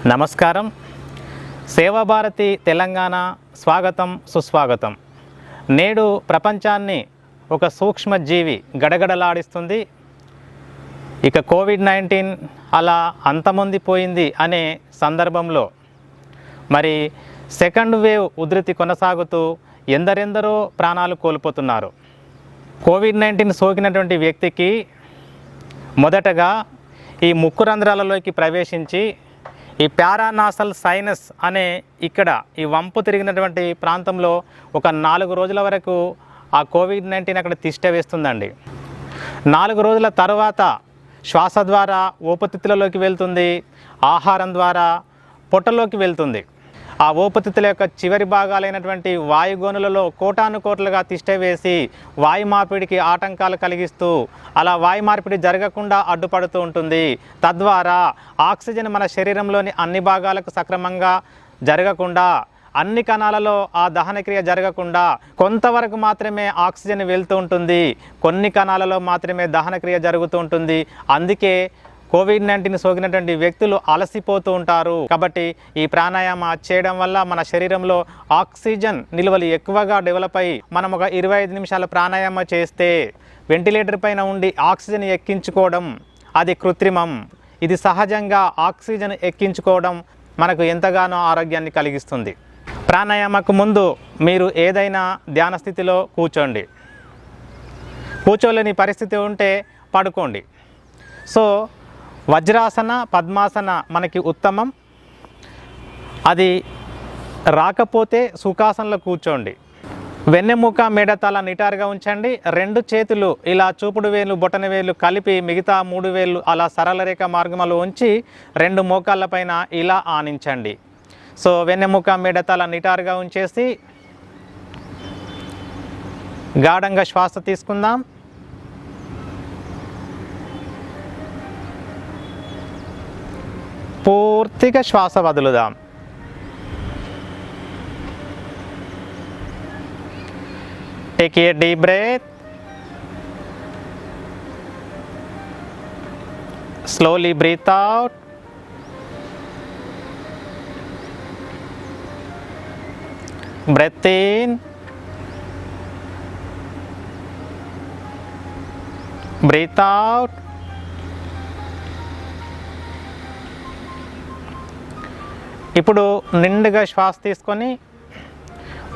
నమస్కారం. సేవాభారతి తెలంగాణ స్వాగతం సుస్వాగతం. నేడు ప్రపంచాన్ని ఒక సూక్ష్మజీవి గడగడలాడిస్తుంది. ఇక కోవిడ్-19 అలా అంతమొందిపోయింది అనే సందర్భంలో మరి సెకండ్ వేవ్ ఉధృతి కొనసాగుతూ ఎందరెందరో ప్రాణాలు కోల్పోతున్నారు. కోవిడ్-19 సోకినటువంటి వ్యక్తికి మొదటగా ఈ ముక్కు రంధ్రాలలోకి ప్రవేశించి ఈ పారానాసల్ సైనస్ అనే ఇక్కడ ఈ వంపు తిరిగినటువంటి ప్రాంతంలో ఒక 4 రోజుల వరకు ఆ కోవిడ్-19 అక్కడ తిష్ట వేస్తుందండి. 4 రోజుల తర్వాత శ్వాస ద్వారా ఊపిరితిత్తులలోకి వెళ్తుంది, ఆహారం ద్వారా పొట్టలోకి వెళ్తుంది. ఆ ఊపిరితిత్తుల యొక్క చివరి భాగాలైనటువంటి వాయుగోనులలో కోటాను కోట్లుగా తిష్ట వేసి వాయు మార్పిడికి ఆటంకాలు కలిగిస్తూ అలా వాయు మార్పిడి జరగకుండా అడ్డుపడుతూ ఉంటుంది. తద్వారా ఆక్సిజన్ మన శరీరంలోని అన్ని భాగాలకు సక్రమంగా జరగకుండా, అన్ని కణాలలో ఆ దహనక్రియ జరగకుండా కొంతవరకు మాత్రమే ఆక్సిజన్ వెళ్తూ ఉంటుంది, కొన్ని కణాలలో మాత్రమే దహనక్రియ జరుగుతూ ఉంటుంది. అందుకే కోవిడ్-19 సోకినటువంటి వ్యక్తులు అలసిపోతూ ఉంటారు. కాబట్టి ఈ ప్రాణాయామ చేయడం వల్ల మన శరీరంలో ఆక్సిజన్ నిల్వలు ఎక్కువగా డెవలప్ అయ్యి మనం ఒక 25 నిమిషాల ప్రాణాయామ చేస్తే వెంటిలేటర్ పైన ఉండి ఆక్సిజన్ ఎక్కించుకోవడం అది కృత్రిమం. ఇది సహజంగా ఆక్సిజన్ ఎక్కించుకోవడం మనకు ఎంతగానో ఆరోగ్యాన్ని కలిగిస్తుంది. ప్రాణాయామకు ముందు మీరు ఏదైనా ధ్యాన స్థితిలో కూర్చోండి. కూర్చోలేని పరిస్థితి ఉంటే పడుకోండి. సో వజ్రాసన, పద్మాసన మనకి ఉత్తమం. అది రాకపోతే సుఖాసనలో కూర్చోండి. వెన్నెముక మెడతల నిటారుగా ఉంచండి. 2 చేతులు ఇలా చూపుడు వేలు, బొటన వేలు కలిపి మిగతా 3 వేలు అలా సరళ రేఖ మార్గంలో ఉంచి 2 మోకాళ్ళ పైన ఇలా ఆనించండి. సో వెన్నెముక మెడతల నిటారుగా ఉంచేసి గాఢంగా శ్వాస తీసుకుందాం. పూర్తిగా శ్వాస వదులుదాం. Take a deep breath. Slowly breathe out. Breath in. Breathe out. ఇప్పుడు నిండుగా శ్వాస తీసుకొని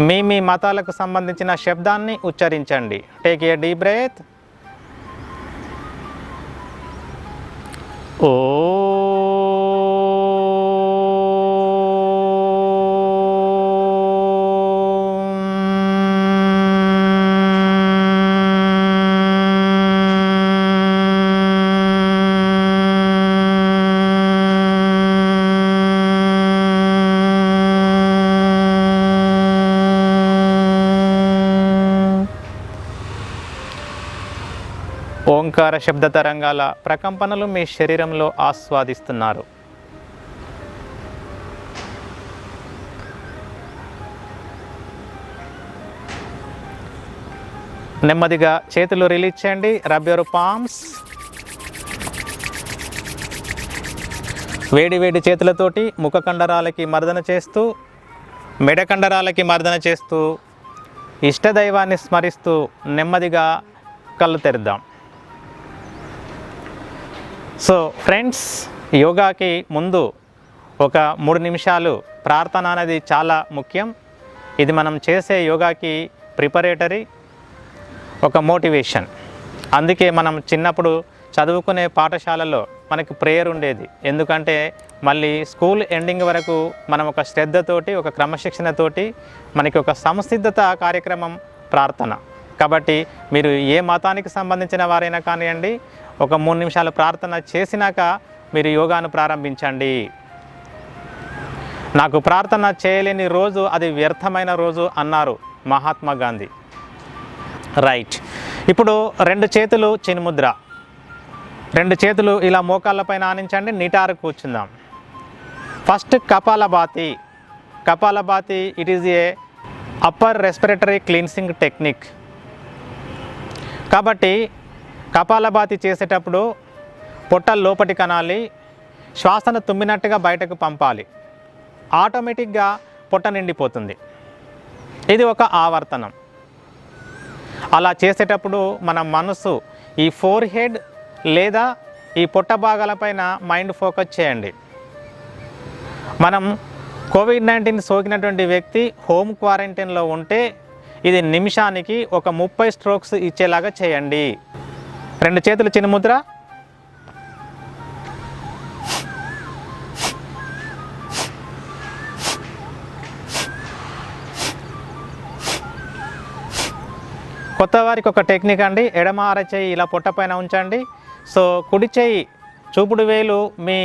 మీ మతాలకు సంబంధించిన శబ్దాన్ని ఉచ్చరించండి. Take a deep breath. ఓ ఓంకార శబ్ద తరంగాల ప్రకంపనలు మీ శరీరంలో ఆస్వాదిస్తున్నారు. నెమ్మదిగా చేతులు రిలీజ్ చేయండి. Rub your palms. వేడి వేడి చేతులతోటి ముఖ కండరాలకి మర్దన చేస్తూ, మెడ కండరాలకి మర్దన చేస్తూ, ఇష్టదైవాన్ని స్మరిస్తూ నెమ్మదిగా కళ్ళు తెరుద్దాం. సో ఫ్రెండ్స్, యోగాకి ముందు ఒక 3 నిమిషాలు ప్రార్థన అనేది చాలా ముఖ్యం. ఇది మనం చేసే యోగాకి ప్రిపరేటరీ, ఒక మోటివేషన్. అందుకే మనం చిన్నప్పుడు చదువుకునే పాఠశాలలో మనకి ప్రేయర్ ఉండేది. ఎందుకంటే మళ్ళీ స్కూల్ ఎండింగ్ వరకు మనం ఒక శ్రద్ధతోటి, ఒక క్రమశిక్షణతోటి మనకి ఒక సంసిద్ధత కార్యక్రమం ప్రార్థన. కాబట్టి మీరు ఏ మతానికి సంబంధించిన వారైనా కానివ్వండి, ఒక 3 నిమిషాలు ప్రార్థన చేసినాక మీరు యోగాను ప్రారంభించండి. నాకు ప్రార్థన చేయలేని రోజు అది వ్యర్థమైన రోజు అన్నారు మహాత్మా గాంధీ. రైట్. ఇప్పుడు 2 చేతులు చిన్ముద్ర. 2 చేతులు ఇలా మోకాళ్ళపైన ఆనించండి. నిటారు కూర్చుందాం. First kapalbhati. Kapalbhati it is a upper respiratory cleansing technique. కాబట్టి కపాలభాతి చేసేటప్పుడు పొట్ట లోపటి కనాలి, శ్వాసను తుమ్మినట్టుగా బయటకు పంపాలి. ఆటోమేటిక్గా పొట్ట నిండిపోతుంది. ఇది ఒక ఆవర్తనం. అలా చేసేటప్పుడు మన మనసు ఈ ఫోర్ హెడ్ లేదా ఈ పొట్ట భాగాలపైన మైండ్ ఫోకస్ చేయండి. మనం కోవిడ్-19 సోకినటువంటి వ్యక్తి హోమ్ క్వారంటైన్లో ఉంటే ఇది నిమిషానికి ఒక 30 స్ట్రోక్స్ ఇచ్చేలాగా చేయండి. 2 చేతులు చిన్ముద్ర. కొత్త వారికి ఒక టెక్నిక్ అండి. ఎడమ అరచేయి ఇలా పొట్ట పైన ఉంచండి. సో కుడి చేయి చూపుడు వేలు మీ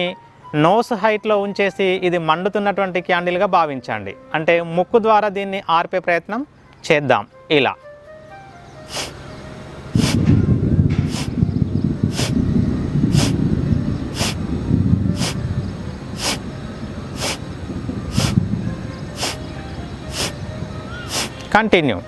నోస్ హైట్లో ఉంచేసి ఇది మండుతున్నటువంటి క్యాండిల్గా భావించండి. అంటే ముక్కు ద్వారా దీన్ని ఆర్పే ప్రయత్నం చేద్దాం. ఇలా కంటిన్యూ.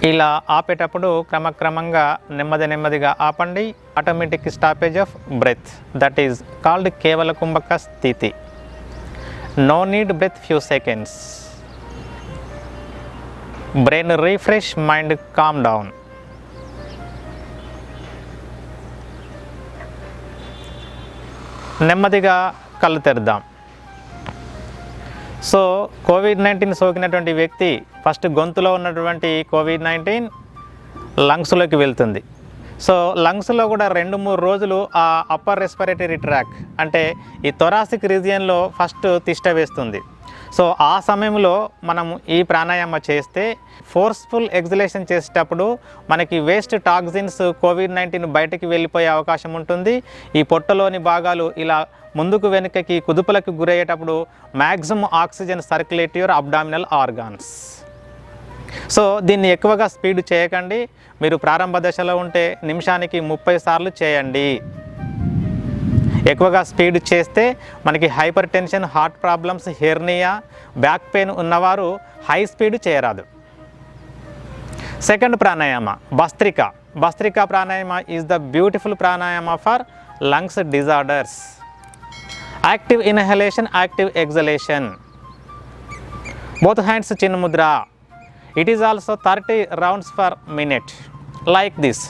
ఇలా ఆపేటప్పుడు క్రమక్రమంగా నెమ్మదిగా ఆపండి. Automatic stoppage of breath, that is called kevala kumbhaka స్థితి. No need breath few seconds. Brain refresh, mind calm down. నెమ్మదిగా కళ్ళు తెరుద్దాం. సో కోవిడ్-19 సోకినటువంటి వ్యక్తి ఫస్ట్ గొంతులో ఉన్నటువంటి కోవిడ్-19 లంగ్స్లోకి వెళ్తుంది. సో లంగ్స్లో కూడా 2-3 రోజులు ఆ అప్పర్ రెస్పిరేటరీ ట్రాక్ అంటే ఈ థొరాసిక్ రీజియన్లో ఫస్ట్ తిష్ట వేస్తుంది. సో ఆ సమయంలో మనం ఈ ప్రాణాయామ చేస్తే ఫోర్స్ఫుల్ ఎగ్జలేషన్ చేసేటప్పుడు మనకి వేస్ట్ టాక్సిన్స్ కోవిడ్-19 బయటకు వెళ్ళిపోయే అవకాశం ఉంటుంది. ఈ పొట్టలోని భాగాలు ఇలా ముందుకు వెనుకకి కుదుపులకు గురయ్యేటప్పుడు maximum oxygen circulate your abdominal organs. So దీన్ని ఎక్కువగా స్పీడ్ చేయకండి. మీరు ప్రారంభ దశలో ఉంటే నిమిషానికి 30 సార్లు చేయండి. ఎక్కువగా స్పీడ్ చేస్తే మనకి hypertension, heart problems, hernia, back pain ఉన్నవారు హై స్పీడ్ చేయరాదు. Second pranayama bhastrika. Bhastrika pranayama is the beautiful pranayama for lungs disorders. Active inhalation, active exhalation. Both hands chin mudra. It is also 30 rounds per minute like this.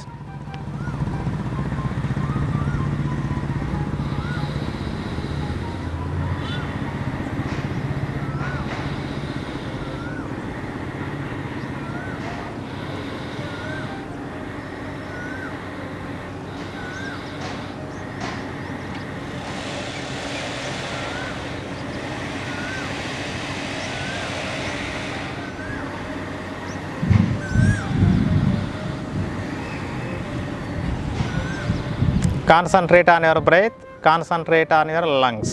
Concentrate on your breath, concentrate on your lungs.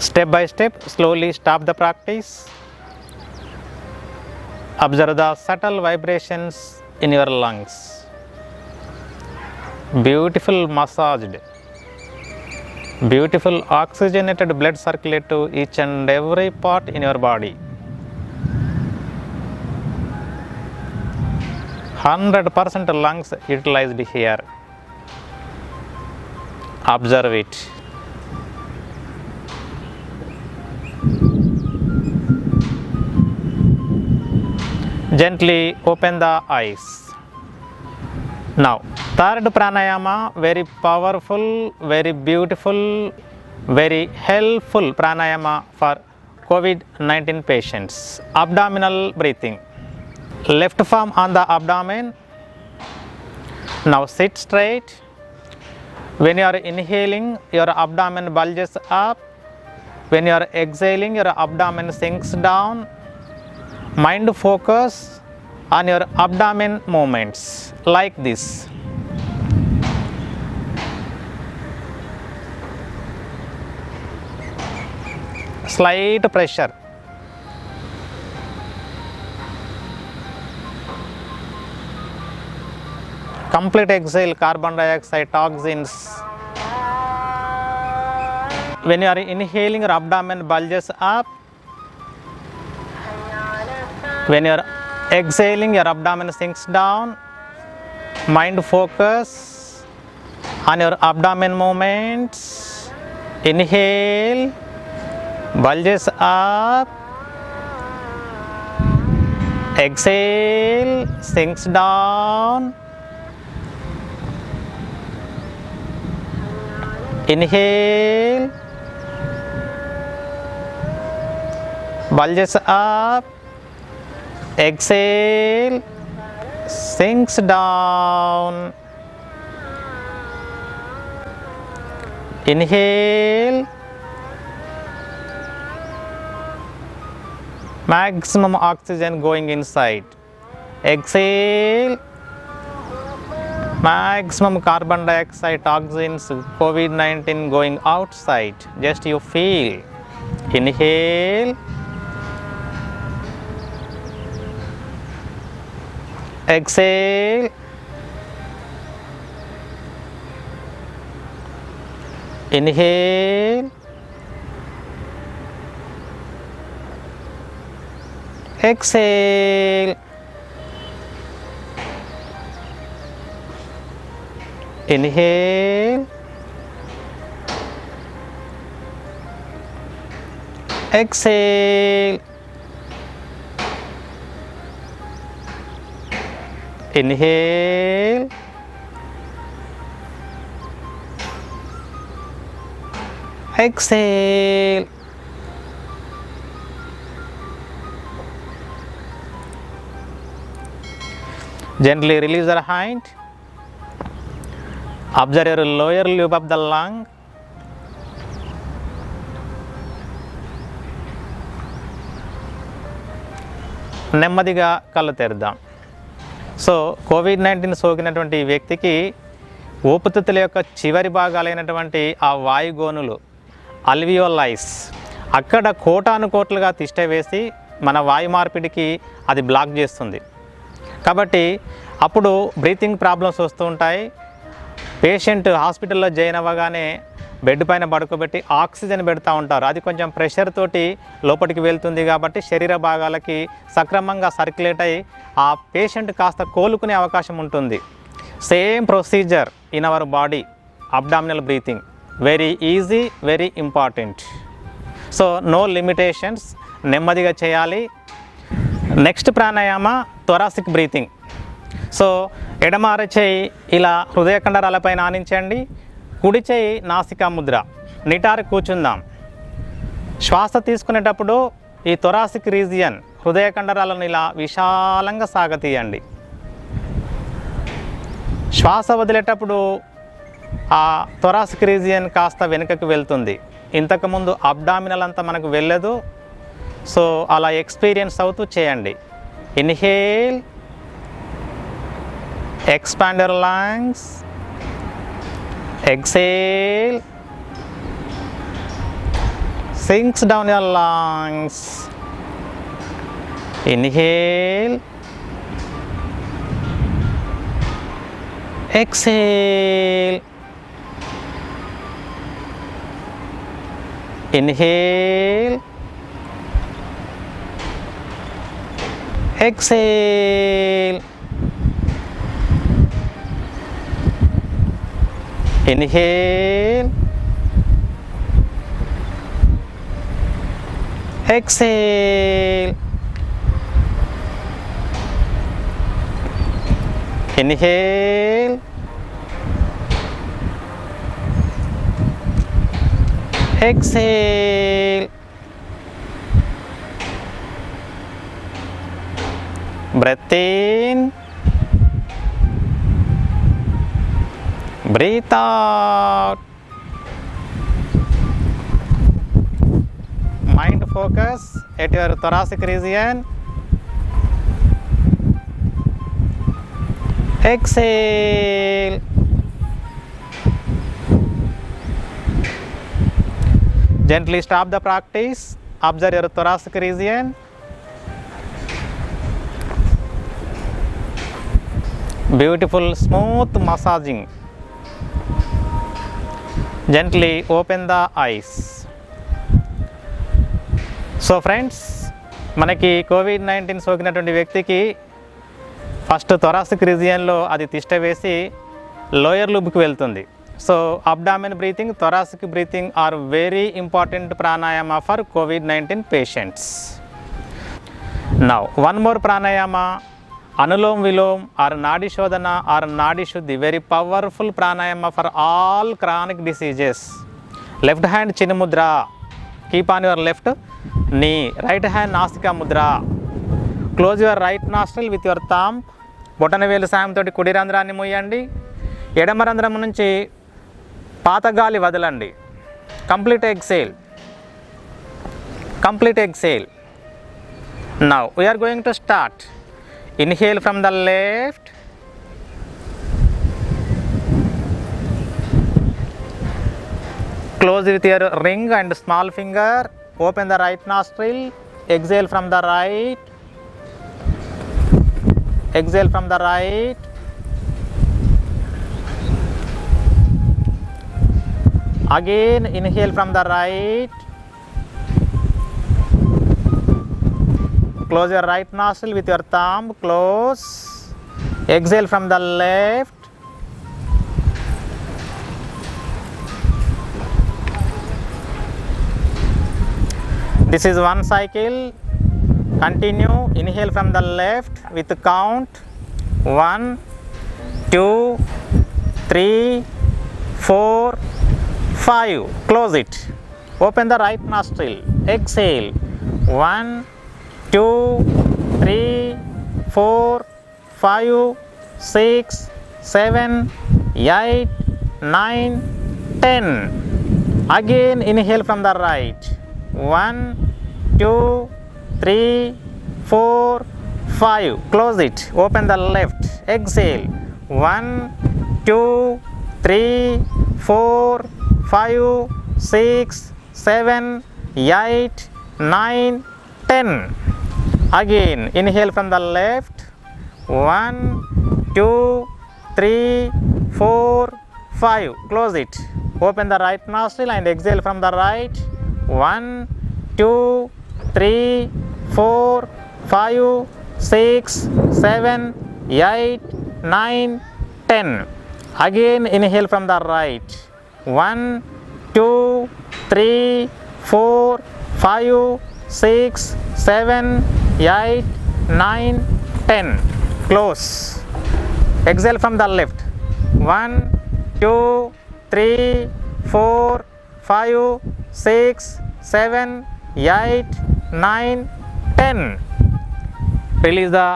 Step by step, slowly stop the practice. Observe the subtle vibrations in your lungs. Beautiful massaged, beautiful oxygenated blood circulate to each and every part in your body. 100% lungs utilized here. Observe it. Gently open the eyes. Now, third pranayama, very powerful, very beautiful, very helpful pranayama for COVID-19 patients. Abdominal breathing. Left palm on the abdomen. Now sit straight. When you are inhaling, your abdomen bulges up. When you are exhaling, your abdomen sinks down. Mind focus on your abdomen movements like this. Slight pressure. Complete exhale carbon dioxide toxins. When you are inhaling, your abdomen bulges up. When you are exhaling, your abdomen sinks down. Mind focus on your abdomen movements. Inhale, bulges up. Exhale, sinks down. Inhale, bulges up. Exhale, sinks down. Inhale, maximum oxygen going inside. Exhale, maximum carbon dioxide toxins, COVID-19 going outside. Just you feel. Inhale, exhale, inhale, exhale, inhale, exhale, inhale, exhale, gently release your hand. Observe your lower lobe of the lung. నెమ్మదిగా కళ్ళు తెరుద్దాం. So COVID-19 సోకినటువంటి వ్యక్తికి ఊపిరితిత్తుల యొక్క చివరి భాగాలైనటువంటి ఆ వాయుగోనులు అల్వియోలైస్ అక్కడ కోటాను కోట్లుగా తిష్ట వేసి మన వాయు మార్పిడికి అది బ్లాక్ చేస్తుంది. కాబట్టి అప్పుడు బ్రీతింగ్ ప్రాబ్లమ్స్ వస్తూ ఉంటాయి. పేషెంట్ హాస్పిటల్లో జాయిన్ అవ్వగానే బెడ్ పైన పడుకోబెట్టి ఆక్సిజన్ పెడతా ఉంటారు. అది కొంచెం ప్రెషర్ తోటి లోపలికి వెళ్తుంది కాబట్టి శరీర భాగాలకి సక్రమంగా సర్క్యులేట్ అయ్యి ఆ పేషెంట్ కాస్త కోలుకునే అవకాశం ఉంటుంది. Same procedure in our body, abdominal breathing, very easy, very important. So no limitations, నెమ్మదిగా చేయాలి. Next pranayama thoracic breathing. So ఎడమ అరచేయి ఇలా హృదయ కండరాలపైన ఆనించండి. కుడి చేయి నాసికా ముద్ర, నిటారు కూర్చుందాం. శ్వాస తీసుకునేటప్పుడు ఈ థొరాసిక్ రీజియన్ హృదయ కండరాలను ఇలా విశాలంగా సాగతీయండి. శ్వాస వదిలేటప్పుడు ఆ థొరాసిక్ రీజియన్ కాస్త వెనుకకు వెళ్తుంది. ఇంతకుముందు అబ్డామినల్ అంతా మనకు వెళ్ళదు. సో అలా ఎక్స్పీరియన్స్ అవుతూ చేయండి. Inhale, expand your lungs, exhale, sinks down your lungs. Inhale, exhale, inhale, exhale, inhale, exhale, inhale, exhale, breath in, breathe out. Mind focus at your thoracic region. Exhale. Gently stop the practice. Observe your thoracic region. Beautiful smooth massaging. Gently open the eyes. So friends, మనకి COVID-19 సోకినటువంటి వ్యక్తికి first thoracic రీజియన్లో అది తిష్ట వేసి lower లూబ్కి వెళ్తుంది. So abdomen breathing, thoracic breathing are very important pranayama for కోవిడ్-19 patients. Now one more pranayama, anulom vilom or nadi shodhana or nadi shuddhi, very powerful pranayama for all chronic diseases. Left hand chin mudra, keep on your left knee, right hand nasika mudra. Close your right nostril with your thumb. బొటనవేలు సాయంతో కుడి రంధ్రాన్ని మూయండి. ఎడమ రంధ్రం నుంచి పాత గాలి వదలండి. Complete exhale, complete exhale. Now we're going to start. Inhale from the left, close with your ring and small finger. Open the right nostril. Exhale from the right. Exhale from the right. Again inhale from the right. Close your right nostril with your thumb. Close. Exhale from the left. This is one cycle. Continue. Inhale from the left with count 1, 2, 3, 4, 5. Close it. Open the right nostril. Exhale. 1, 2, 3, 4, 5, 6, 7, 8, 9, 10. Again inhale from the right. 1, 2, 3, 4, 5. Close it. Open the left. Exhale. 1, 2, 3, 4, 5, 6, 7, 8, 9, 10. Again inhale from the left. 1, 2, 3, 4, 5. Close it. Open the right nostril and exhale from the right. 1, 2, 3, 4, 5, 6, 7, 8, 9, 10. Again inhale from the right. 1, 2, 3, 4, 5, 6, 7, 8, 9, 10. Close. Exhale from the left. 1, 2, 3, 4, 5, 6, 7, 8, 9, 10. Release the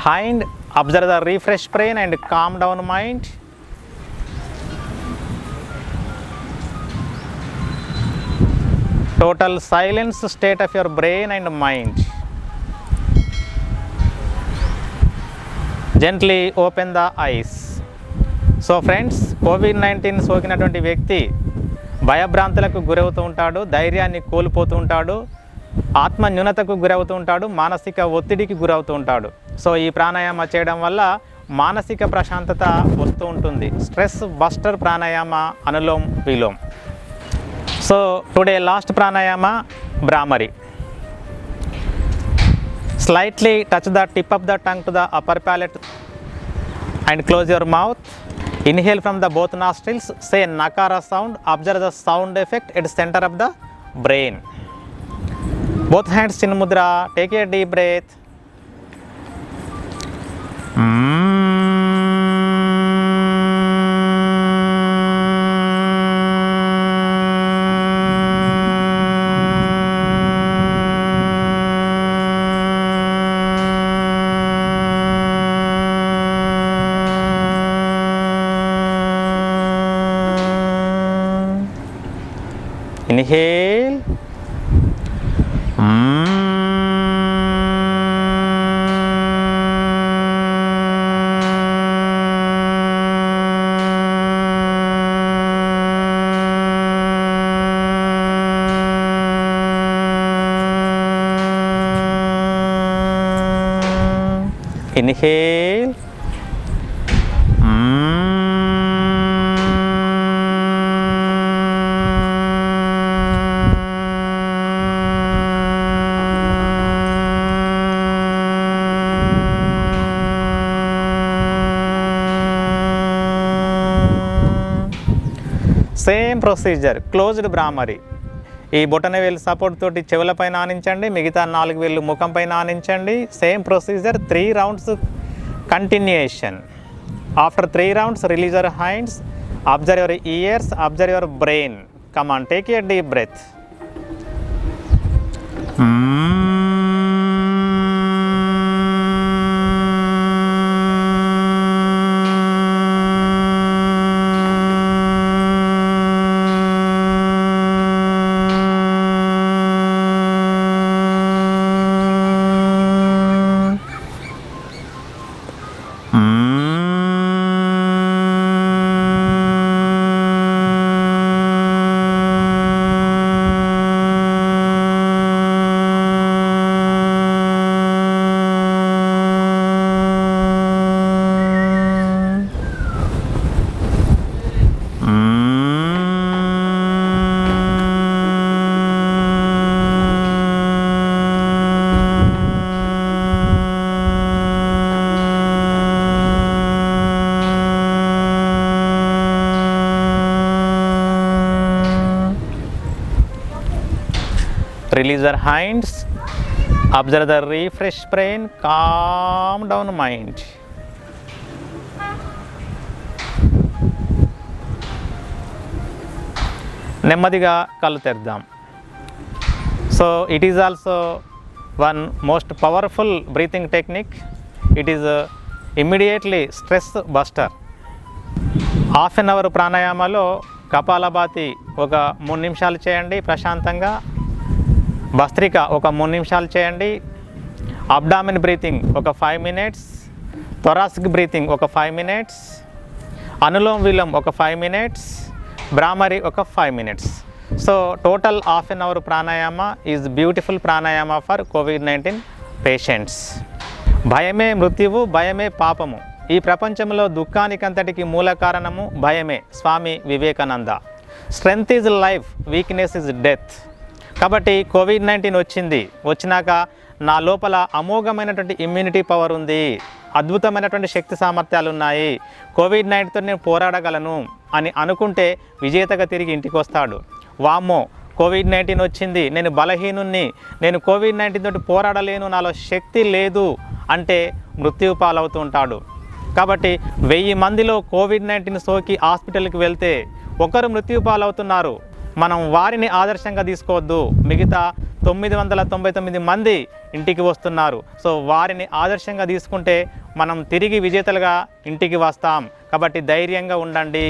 hand. Observe the refresh brain and calm down mind. Total silence state of your brain and mind. Gently open the eyes. So friends, కోవిడ్-19 సోకినటువంటి వ్యక్తి భయభ్రాంతులకు గురవుతూ ఉంటాడు, ధైర్యాన్ని కోల్పోతూ ఉంటాడు, ఆత్మ న్యూనతకు గురవుతూ ఉంటాడు, మానసిక ఒత్తిడికి గురవుతూ ఉంటాడు. సో ఈ ప్రాణాయామ చేయడం వల్ల మానసిక ప్రశాంతత వస్తూ ఉంటుంది. Stress buster pranayama anulom vilom. So today last pranayama bhramari. Slightly touch the tip of the tongue to the upper palate and close your mouth. Inhale from the both nostrils, say nakara sound, observe the sound effect at the center of the brain. Both hands chin mudra, take a deep breath. Inhale. Inhale. Same procedure closed bhramari. ఈ బొటనవేలు support తోటి చెవులపైన ఆనించండి, మిగతా 4 వేళ్ళు ముఖంపైన ఆనించండి. Same procedure 3 rounds continuation. After 3 rounds release your hands, observe your ears, observe your brain. Come on, take a deep breath. Release your hands, observe the refreshed brain, calm down mind. నెమ్మదిగా కళ్ళు తెరుద్దాం. So it is also one most powerful breathing technique. It is immediately stress buster. Half an hour ప్రాణాయామాలో కపాలభాతి ఒక 3 నిమిషాలు చేయండి ప్రశాంతంగా. భస్త్రిక ఒక 3 నిమిషాలు చేయండి. అబ్డామిన్ బ్రీతింగ్ ఒక 5 మినిట్స్, థొరాసిక్ బ్రీతింగ్ ఒక 5 మినిట్స్, అనులోమ్ విలోమ్ ఒక 5 మినిట్స్, భ్రామరి ఒక 5 minutes. So total half an hour pranayama is beautiful pranayama for కోవిడ్-19 పేషెంట్స్. భయమే మృత్యువు, భయమే పాపము. ఈ ప్రపంచంలో దుఃఖానికంతటికి మూల కారణము భయమే. Swami Vivekananda. Strength is life, weakness is death. కాబట్టి కోవిడ్-19 వచ్చినాక నా లోపల అమోఘమైనటువంటి ఇమ్యూనిటీ పవర్ ఉంది, అద్భుతమైనటువంటి శక్తి సామర్థ్యాలు ఉన్నాయి, కోవిడ్-19తో నేను పోరాడగలను అని అనుకుంటే విజేతగా తిరిగి ఇంటికి వస్తాడు. వామ్మో కోవిడ్-19 వచ్చింది, నేను బలహీనుణ్ణి, నేను కోవిడ్-19 తోటి పోరాడలేను, నాలో శక్తి లేదు అంటే మృత్యు పాలవుతూ ఉంటాడు. కాబట్టి 1000 మందిలో కోవిడ్-19 సోకి హాస్పిటల్కి వెళ్తే ఒకరు మృత్యు పాలవుతున్నారు. మనం వారిని ఆదర్శంగా తీసుకోవద్దు. మిగతా 999 మంది ఇంటికి వస్తున్నారు. సో వారిని ఆదర్శంగా తీసుకుంటే మనం తిరిగి విజేతలుగా ఇంటికి వస్తాం. కాబట్టి ధైర్యంగా ఉండండి.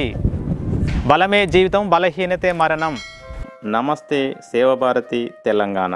బలమే జీవితం, బలహీనతే మరణం. నమస్తే సేవాభారతి తెలంగాణ.